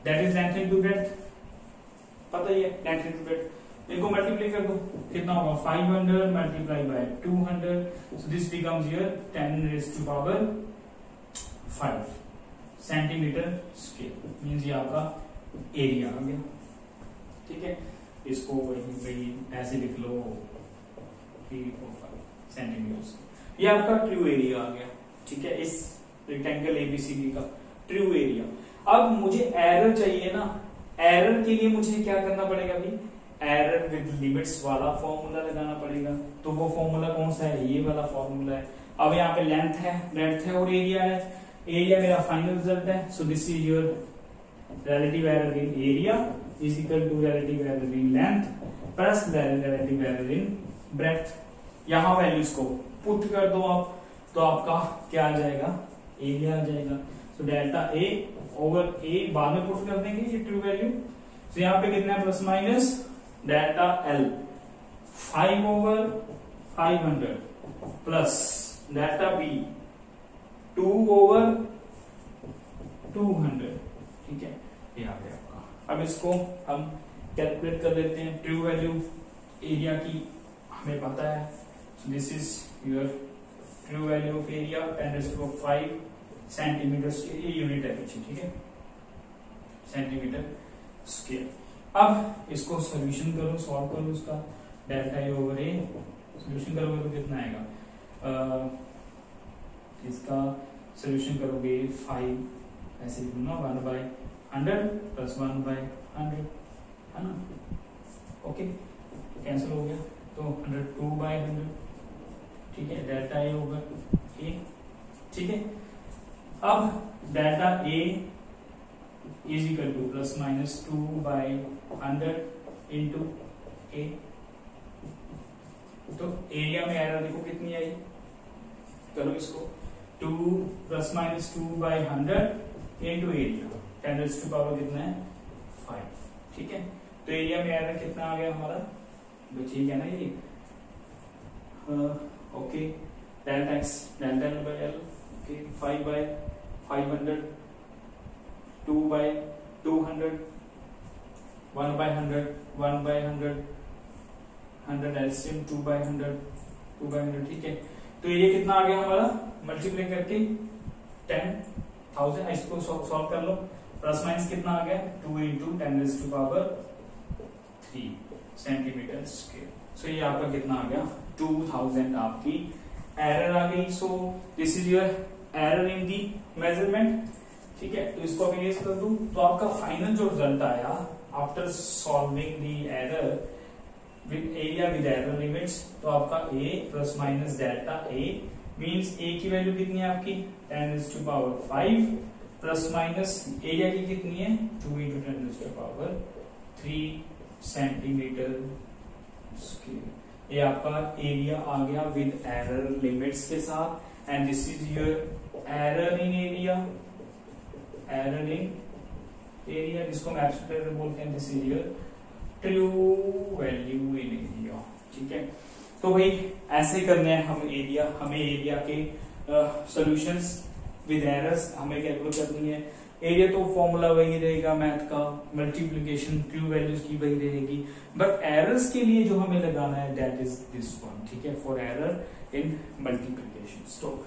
that is length into breadth, पता ही है लेंथ इनटू ब्रेड्थ। इनको मल्टीप्लाई कर दो, कितना होगा 500 multiply by 200, so this becomes your 10 raise to power 5 centimetre square, means ये आपका एरिया आ गया, ठीक है। इसको वही ऐसे लिख लो 3 4 5 सेंटीमीटर, ये आपका ट्रू एरिया आ गया, ठीक है। इस रेक्टेंगल एबीसीडी का ट्रू एरिया। अब मुझे एरर चाहिए ना, एरर के लिए मुझे क्या करना पड़ेगा भाई? एरर विद लिमिट्स वाला फॉर्मूला लगाना पड़ेगा। तो वो फॉर्मूला कौन सा है? ये वाला फॉर्मूला है। अब यहाँ पे लेंथ है, ब्रेड्थ है और एरिया है। एरिया मेरा फाइनल रिजल्ट है, so this is your relative error in area is equal to relative error in length plus relative error in breadth. यहाँ वैल्यूज को पुट कर दो आप, तो आपका क्या आ जाएगा? एरिया आ जाएगा। सो डेल्टा ए ओवर ए बाद में पुट कर देंगे ये ट्रू वैल्यू, तो यहाँ पे कितना है plus minus delta l 5/500 plus delta b 2/200, ठीक है, ये आ गया आपका। अब इसको हम कैलकुलेट कर लेते हैं। ट्रू वैल्यू एरिया की हमें पता है, this is your true value of area 10⁵ centimetre, ये यूनिट है पीछे, ठीक है, सेंटीमीटर स्क्वायर। अब इसको सोल्यूशन करो, सॉल्व करो उसका, delta A over a solution करोगे तो कितना आएगा, इसका सोल्यूशन करोगे 5 ऐसे ना 1/100 प्लस 1/100 है ना, ओके कैंसिल हो गया, तो 100 2/100, ठीक है, डेल्टा ए ओवर ए, ठीक है। अब delta A is equal to plus minus 2/100 into A, तो एरिया में एरर देखो कितनी आई, करो इसको 2 प्लस माइनस 2/100 इंटू एरिया 10⁻⁵ कितना है 5, ठीक है। तो एरिया में एरर कितना आ गया हमारा, ठीक है ना ये, okay, delta X delta L by L, okay 5/500 2/200 1/100 1/100 100 LCM 2/100 ठीक है। तो ये कितना आ गया हमारा, मल्टीप्लाई करके 10,000, इसको सॉल्व कर लो, प्लस माइनस कितना आ गया 2 इंटू 10⁻³ सेंटीमीटर स्क्वायर। सो ये आपका कितना आ गया 2000 आपकी एरर आ गई। सो this is your error in the measurement, ठीक है। तो इसको अभी कर दूं तो आपका फाइनल जो रिजल्ट आया after solving the error with area with error limits, तो आपका a plus minus delta a means a की वैल्यू कितनी है आपकी 10⁵ प्लस माइनस एरिया की कितनी है 2 इंटू 10⁻³ सेंटीमीटर स्क्वायर। ये आपका एरिया आ गया विद एरर लिमिट्स के साथ, and this is your error in area, error in area जिसको हम एब्सोल्यूट एरर बोलते हैं, this is your true value in area, ठीक है। तो भाई ऐसे करने हैं हम एरिया, हमें एरिया के सॉल्यूशंस विद एरर्स हमें कैलकुलेट करनी है। एरिया तो फॉर्मूला वही रहेगा मैथ का, मल्टीप्लिकेशन ट्रू वैल्यूज की वही रहेगी, बट एरर्स के लिए जो हमें लगाना है दैट इज दिस वन, ठीक है, फॉर एरर इन मल्टीप्लिकेशन। तो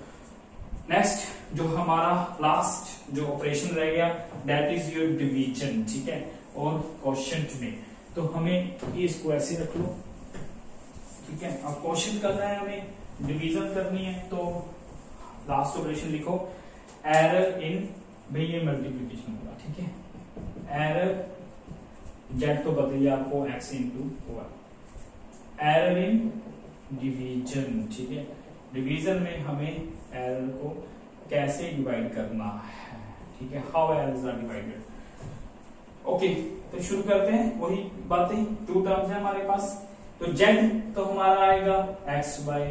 नेक्स्ट जो हमारा लास्ट जो ऑपरेशन रह गया दैट इज योर डिवीजन, ठीक है, और क्वोशिएंट में तो हमें इसको ऐसे रख लो, ठीक है। अब क्वोशिएंट करना है हमें, डिवीजन करनी है, तो लास्ट ऑपरेशन लिखो एरर इन, भाई ये मल्टीप्लिकेशन होगा, ठीक है, एरर जेड तो बताइए आपको x into y, error in division, ठीक है। डिवीजन में हमें एरर को कैसे डिवाइड करना है, ठीक है, how errors are divided. Okay, तो शुरू करते हैं, वही बातें, 2 टर्म्स है हमारे पास, तो z तो हमारा आएगा x/y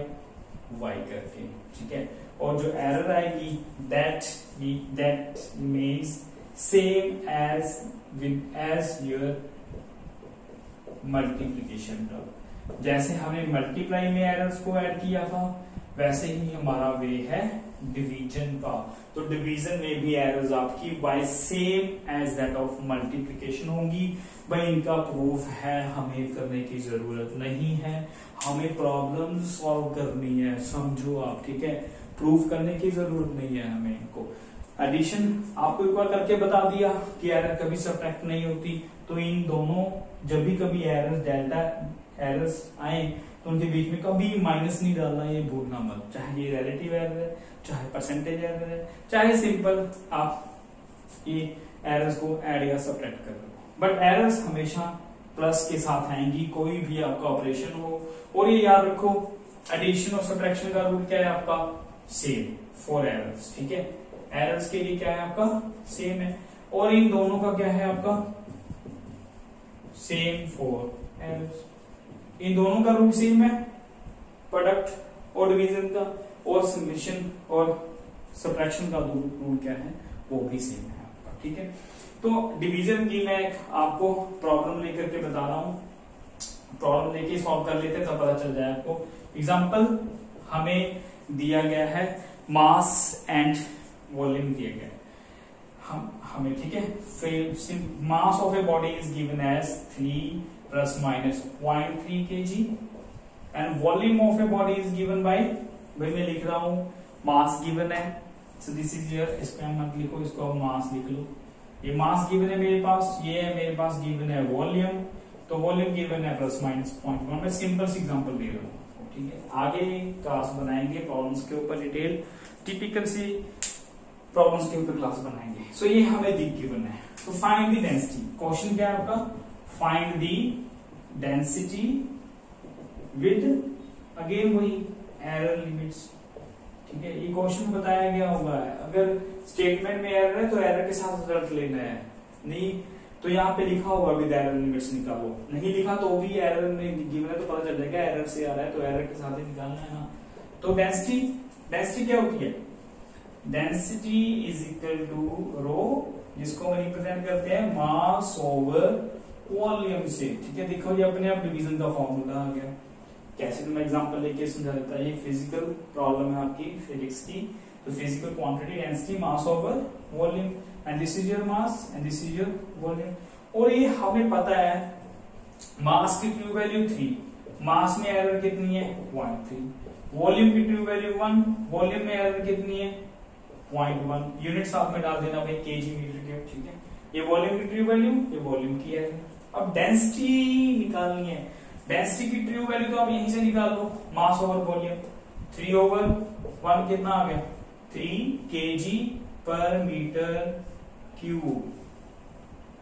करके, ठीक है, और जो एरर आएगी that means same as your multiplication term. जैसे हमने मल्टीप्लाई में एरर्स को ऐड किया था वैसे ही हमारा वे है डिवीजन का, तो डिवीजन में भी एरर्स आपकी by same as that of multiplication होंगी। भाई इनका प्रूफ है, हमें करने की जरूरत नहीं है, हमें प्रॉब्लम सॉल्व करनी है, समझो आप, ठीक है, प्रूफ करने की जरूरत नहीं है हमें इनको। एडिशन आपको एक बार करके बता दिया कि एरर कभी सब्ट्रैक्ट नहीं होती, तो इन दोनों जब भी कभी एरर्स डेल्टा एरर्स आए तो उनके बीच में कभी माइनस नहीं डालना, ये भूलना मत, चाहे ये रिलेटिव एरर है, चाहे परसेंटेज एरर है, चाहे सिंपल आप ये एरर्स को ऐड या सब्ट्रैक्ट कर लो, बट एरर्स हमेशा प्लस के साथ आएंगी कोई भी आपका ऑपरेशन हो। और ये याद रखो एडिशन और सब्ट्रैक्शन का रूल क्या है आपका, सेम फॉर एरर्स, ठीक है, एरर्स के लिए क्या है आपका सेम है, और इन दोनों का क्या है आपका सेम फॉर एरर्स। इन दोनों का रूल सेम है, प्रोडक्ट और डिवीजन का, और समेशन और सब्ट्रैक्शन का रूल क्या है वो भी सेम है आपका, ठीक है। तो डिवीजन की मैं आपको प्रॉब्लम लेकर के बता रहा हूँ, प्रॉब्लम लेके सॉल्व कर लेते हैं तब पता चल जाए आपको। एग्जांपल हमें दिया गया है मास एंड वॉल्यूम दिया गया है हमें, ठीक है। Mass of a body is given as 3 ± 0.3 kg and volume of a body is given by, भाई मैं लिख रहा हूं मास गिवन है, सो दिस इज योर, इसको मत लिखो, इसको मास लिख लो। ये मास गिवन है मेरे पास, ये है मेरे पास गिवन है वॉल्यूम, तो वॉल्यूम गिवन है ± 0.1। मैं सिंपल सी एग्जांपल दे रहा हूँ, ठीक है। आगे क्लास बनाएंगे प्रॉब्लम्स के ऊपर डिटेल, टिपिकल सी प्रॉब्लम्स के ऊपर क्लास बनाएंगे। सो ये हमें गिवन है, तो फाइंड द डेंसिटी। क्वेश्चन क्या है आपका, find the density with, again वही एरर लिमिट्स, ठीक है। ये क्वेश्चन बताया गया होगा, अगर स्टेटमेंट में एरर है तो एरर के साथ रिजल्ट लेना है, नहीं तो यहाँ पे लिखा होगा विद एरर लिमिट्स निकालो, नहीं लिखा तो भी एरर में गिवन है तो पता चल जाएगा एरर से आ रहा है, तो एरर के साथ ही निकालना है ना। तो डेंसिटी क्या होती है, डेंसिटी इज इक्वल टू रो, जिसको हम रिप्रेजेंट करते हैं मास ओवर वॉल्यूम से, ठीक है। देखो ये अपने आप डिवीजन का फॉर्मूला आ गया। कैसे, तो मैं एग्जांपल लेके समझा देता है। ये फिजिकल प्रॉब्लम है आपकी फिजिक्स की, तो physical quantity density mass over volume, and this is your mass and this is your volume. और ये हमें पता है मास की ट्रू वैल्यू 3, मास में एरर कितनी है 0.3, वॉल्यूम की ट्रू वैल्यू 1, वॉल्यूम में एरर कितनी है 0.1, यूनिट साथ में डाल देना भाई केजी मीटर क्यूब, ठीक है। ये वॉल्यूम की ट्रू वैल्यू, ये वॉल्यूम की एरर। अब डेंसिटी निकालनी है, डेंसिटी की ट्रू वैल्यू तो आप यहीं से निकाल लो, मास ओवर वॉल्यूम, 3/1 कितना आ गया 3 kg पर मीटर क्यूब,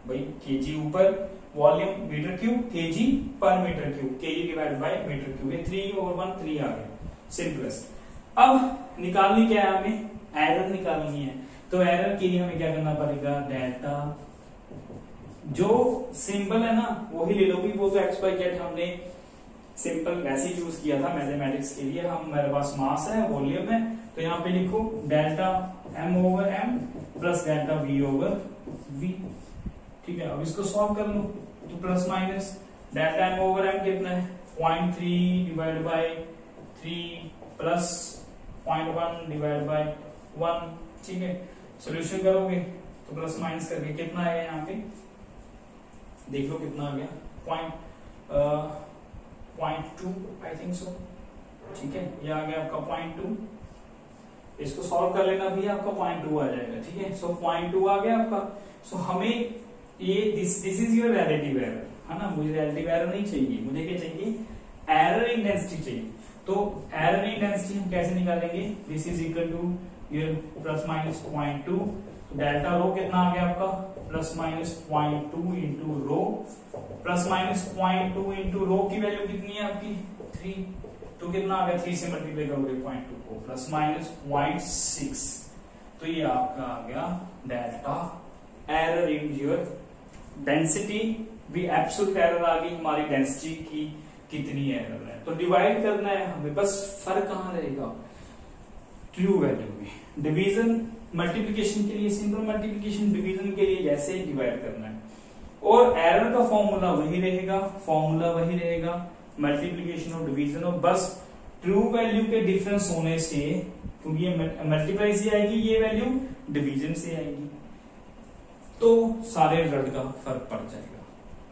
भाई केजी ऊपर, volume metre cube, KG per metre cube, KG divide by metre cube, ये 3/1 3 आ गया, सिंपलेस्ट। अब निकालनी क्या है हमें, एरर निकालनी है। तो एरर के लिए हमें क्या करना पड़ेगा, डेल्टा, जो सिंबल है ना वही ले लो, भी वो तो एक्स वाई जेड हमने सिंपल वैसे ही यूज किया था मैथमेटिक्स के लिए। हम मेरे पास मास है, वॉल्यूम है, तो यहाँ पे लिखो delta m/m plus delta v/v, ठीक है। अब इसको सॉल्व कर लो, तो प्लस माइनस डेल्टा m/m कितना है 0.3 divide by 3 plus 0.1 divide by 1, ठीक है। सोल्यूशन करोगे तो प्लस माइनस करके कितना आएगा, यहाँ पे देख लो कितना आ गया 0.2 आई थिंक सो, ठीक है। ये आ गया आपका 0.2, इसको सॉल्व कर लेना भी आपका 0.2 आ जाएगा, ठीक है। सो 0.2 आ गया आपका। सो हमें ये this is your relative error, है ना। मुझे रिलेटिव एरर नहीं चाहिए, मुझे क्या चाहिए, एरर इन डेंसिटी चाहिए। तो एरर इन डेंसिटी हम कैसे निकालेंगे, this is equal to your plus minus 0.2, delta rho कितना आ गया आपका plus minus 0.2 into rho, plus minus 0.2 into rho की वैल्यू कितनी है आपकी 3, तो कितना आ गया 3 से मल्टीप्लाई करोगे 0.2 को, प्लस माइनस 0.6, तो ये आपका आ गया delta error in your density. भी एब्सोल्यूट एरर आ गई हमारी डेंसिटी की कितनी एरर है, तो डिवाइड करना है हमें, बस फर्क कहां रहेगा, ट्रू वैल्यू में। डिवीजन मल्टीप्लिकेशन के लिए सिंपल मल्टीप्लिकेशन, डिवीजन के लिए जैसे डिवाइड करना है, और एरर का फॉर्मूला वही रहेगा, मल्टीप्लिकेशन और डिवीजन, और बस ट्रू वैल्यू के डिफरेंस होने से, क्योंकि ये मल्टीप्लाई से आएगी, ये वैल्यू डिवीजन से आएगी, तो सारे रिजल्ट का फर्क पड़ जाएगा।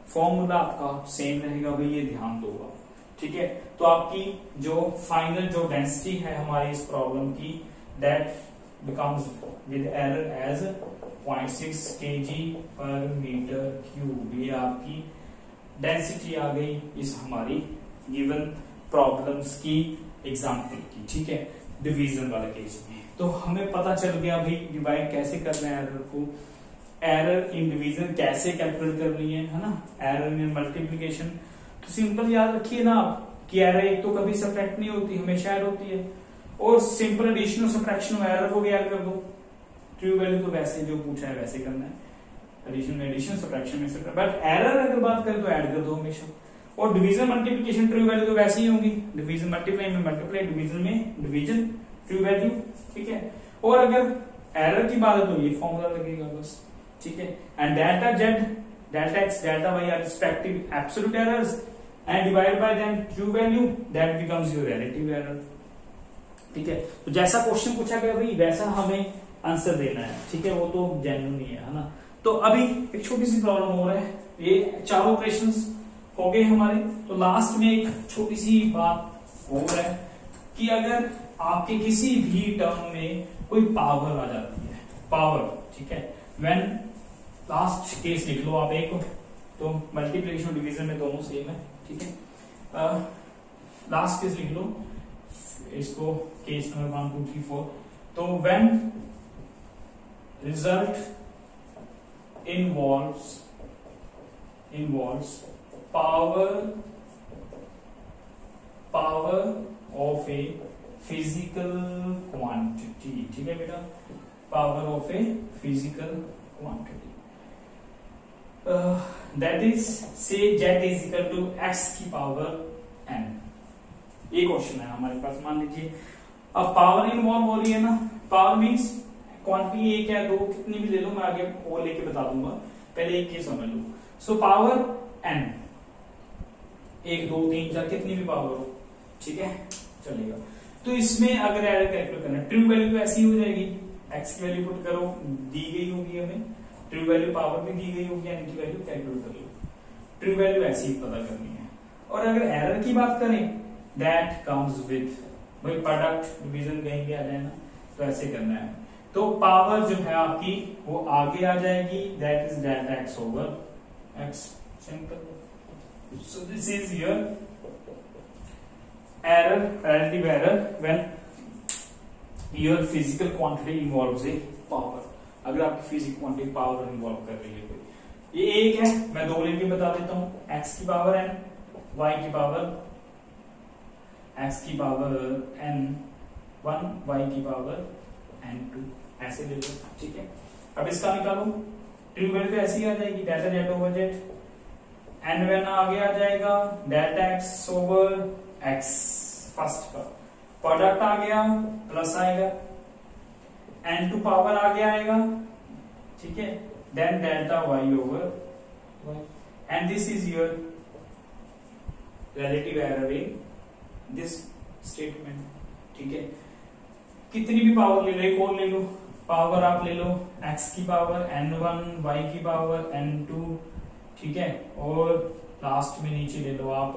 फॉर्मूला आपका सेम रहेगा भाई, ये ध्यान दो आप, ठीक है। तो आपकी जो फाइनल जो डेंसिटी है हमारी इस प्रॉब्लम की, that becomes with error as 0.6 kg per meter cube, ये आपकी डेंसिटी आ गई इस हमारी गिवन प्रॉब्लम्स की एग्जांपल की, ठीक है, डिवीजन वाले केस में। तो हमें पता चल गया भाई डिवाइड कैसे करना है एरर को, एरर इन डिवीजन कैसे कैलकुलेट करनी है ना, एरर इन मल्टीप्लिकेशन। तो सिंपल याद रखिए ना आप कि एरर एक तो कभी सब्ट्रैक्ट नहीं होती, हमेशा ऐड होती है, और सिंपल एडिशन और सब्ट्रैक्शन में एरर को भी ऐड कर दो, ट्रू वैल्यू तो वैसे जो पूछा है वैसे करना है, एडिशन में एडिशन, सब्ट्रैक्शन में सब्ट्रैक्शन, बट एरर अगर बात करें तो ऐड कर दो हमेशा। और डिवीजन मल्टीप्लिकेशन ट्रू वैल्यू तो वैसे ही होगी, डिवीजन मल्टीप्लाई में मल्टीप्लाई, डिवीजन में डिवीजन, ट्रू वैल्यू, ठीक है। और अगर एरर की बात है तो ये फॉर्मूला लगेगा बस, ठीक है। And delta Z, delta X, delta Y are respective absolute errors and divide by them true value, that becomes your relative error. ठीक है, तो जैसा क्वेश्चन पूछा गया भाई वैसा हमें आंसर देना है। ठीक है, वो तो जेन्युइन ही है ना। तो अभी एक छोटी सी प्रॉब्लम हो रहा है, ये चारों ऑपरेशंस हो गए हमारे। तो लास्ट में एक छोटी सी बात हो रहा है कि अगर आपके किसी भी टर्म में कोई पावर आ जाती है, पावर, ठीक है, व्हेन, लास्ट केस लिख लो आप एक, तो मल्टीप्लिकेशन डिवीजन में दोनों सेम है। ठीक है, लास्ट केस लिख लो इसको, केस नंबर 1 2 3 4। तो when result involves power of a physical quantity। ठीक है बेटा, power of a physical quantity, that is say z is equal to x की पावर n। ये क्वेश्चन है हमारे पास। मान लीजिए अब पावर इन्वॉल्व हो रही है ना, पावर मीन्स क्वांटिटी एक या दो, कितनी भी ले लो, मैं आगे वो लेके बता दूंगा, पहले एक ये समझ लो। सो पावर n, 1 2 3 4 कितनी भी पावर हो, ठीक है, चलेगा। तो इसमें अगर एरर कैलकुलेट करना, ट्रू वैल्यू तो ऐसी हो जाएगी, x की वैल्यू पुट करो, दी गई होगी हमें, ट्रू वैल्यू पावर भी दी गई होगी, n की वैल्यू कैलकुलेट कर लो, ट्रू वैल्यू ऐसी ही पता करनी है। और अगर एरर की बात करें, दैट कम्स विद, भाई प्रोडक्ट डिवीजन कहीं भी आ जाए ना, तो ऐसे करना है। तो पावर जो है आपकी वो आगे आ जाएगी, that is delta x over x, simple. So this is your error, relative error when your physical quantity involves A power. अगर आपकी फिजिकल क्वांटिटी पावर इन्वॉल्व कर रही है कोई, ये एक है, मैं दो लेके बता देता हूं, एक्स की पावर n, y की पावर x की पावर n1, y की पावर n2, ऐसे ले लो। ठीक है, अब इसका निकालो, ट्रू वैल्यू तो ऐसी आ जाएगी, delta Z over Z, N वेन आगे आ जाएगा, delta x over X, first का प्रोडक्ट आ गया, प्लस आएगा, n2 पावर आगे आएगा, ठीक है, then delta Y over Y, and this is your relative error in this statement. ठीक है, कितनी भी पावर ले लो, एक और ले लो, पावर आप ले लो x की पावर n1, y की पावर n2, ठीक है, और लास्ट में नीचे ले लो आप,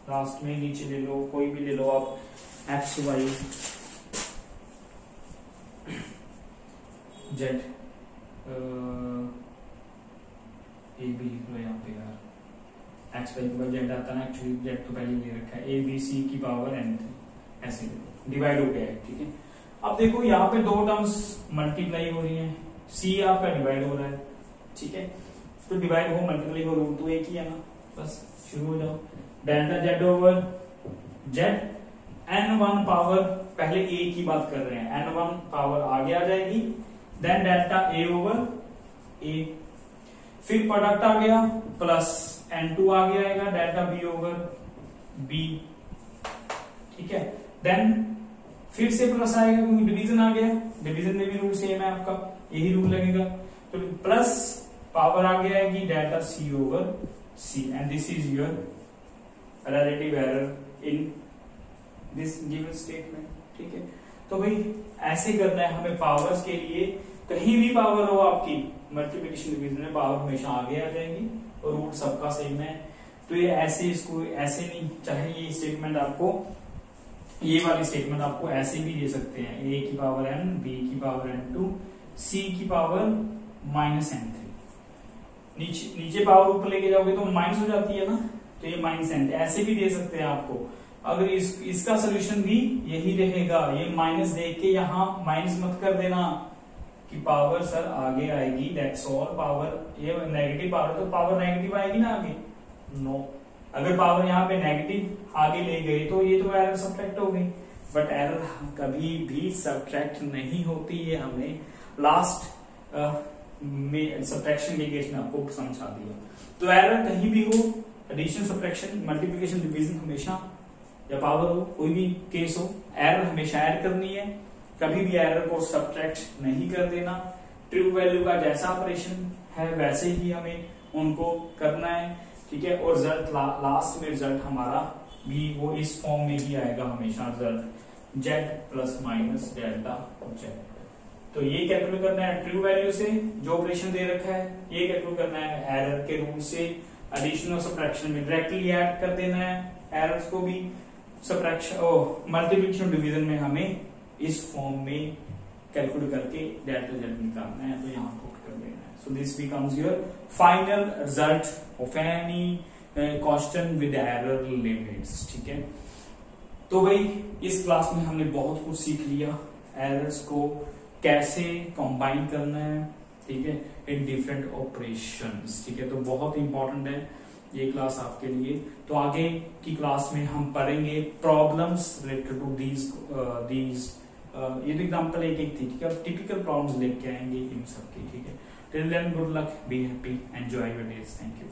लास्ट में नीचे ले लो, कोई भी ले लो आप, x y z, A B लिख लो यहाँ पे यार, एक्स वाई के बाद जेड आता है ना, एक्चुअली जेड तो पहले ले रखा है, ए बी सी की पावर n, ऐसे डिवाइड हो गया है। ठीक है, अब देखो यहाँ पे दो टर्म्स मल्टीप्लाई हो रही हैं, सी आपका डिवाइड हो रहा है, ठीक है, तो डिवाइड हो मल्टीप्लाई हो, रूट तो एक ही है ना, बस शुरू हो जाओ, delta Z over Z, n1 power, पहले ए की बात कर रहे हैं, n1 पावर आगे आ जाएगी, देन डेल्टा ए ओवर ए, फिर प्रोडक्ट आ गया, प्लस n2 आगे आएगा, डेल्टा बी ओवर बी, ठीक है, देन फिर से प्लस आएगा क्योंकि डिवीजन आ गया, डिवीजन में भी रूल सेम है आपका, यही रूल लगेगा, तो प्लस पावर आगे आएगी, delta C over C, and this is your relative error in this given statement. ठीक है, तो भाई ऐसे करना है हमें पावर्स के लिए, कहीं भी पावर हो आपकी मल्टीप्लिकेशन डिवीजन में पावर हमेशा आगे आ जाएगी और रूट सबका सेम है, तो ये ऐसे, इसको ऐसे नहीं, चाहे ये स्टेटमेंट आपको, ये वाली स्टेटमेंट आपको ऐसे भी दे सकते हैं, a की पावर n, b की पावर n2, c की पावर -n3, नीचे पावर ऊपर लेके जाओगे तो माइनस हो जाती है ना, तो ये -n, ऐसे भी दे सकते हैं आपको। अगर इसका सोल्यूशन भी यही रहेगा, ये माइनस देख के यहाँ माइनस मत कर देना कि पावर सर आगे आएगी, दैट्स ऑल, पावर ये नेगेटिव पावर तो पावर नेगेटिव आएगी ना आगे, नो, अगर पावर यहाँ पे नेगेटिव आगे ले गई तो ये तो एरर सब्ट्रैक्ट हो गई, बट एरर कभी भी सब्ट्रैक्ट नहीं होती है, हमें लास्ट में सब्ट्रैक्शन के केस में आपको समझा दिया। तो एरर कहीं भी हो, एडिशन, सब्ट्रैक्शन, मल्टीप्लिकेशन, डिवीजन, हमेशा या पावर हो, कोई भी केस हो, एरर हमेशा ऐड करनी है, कभी भी एरर को सब्ट्रैक्ट नहीं कर देना, ट्रू वैल्यू का जैसा ऑपरेशन है वैसे ही हमें उनको करना है, ठीक है। और रिजल्ट लास्ट में रिजल्ट हमारा भी वो इस फॉर्म में ही आएगा हमेशा, result z plus minus delta z। तो ये कैलकुलेट करना है ट्रू वैल्यू से जो ऑपरेशन दे रखा है, ये कैलकुलेट करना है एरर के रूल से, एडिशन और सब्ट्रैक्शन में डायरेक्टली ऐड कर देना है एरर्स को भी, सब्ट्रैक्शन मल्टीप्लिकेशन डिवीजन में हमें इस फॉर्म में कैलकुलेट करके डेल्टा z निकालना है, तो यहाँ पुट कर देना है। So this becomes your final result of any question with error limits, ठीक है। तो भाई इस क्लास में हमने बहुत कुछ सीख लिया, एरर्स को कैसे कंबाइन करना है, ठीक है, इन डिफरेंट ऑपरेशंस, ठीक है। तो बहुत इंपॉर्टेंट है ये क्लास आपके लिए। तो आगे की क्लास में हम पढ़ेंगे प्रॉब्लम्स रिलेटेड टू दीज ये तो एग्जांपल एक थी, ठीक है। टिपिकल प्रॉब्लम्स लेके आएंगे इन सबके, ठीक है। Till then good luck, be happy, enjoy your days, thank you.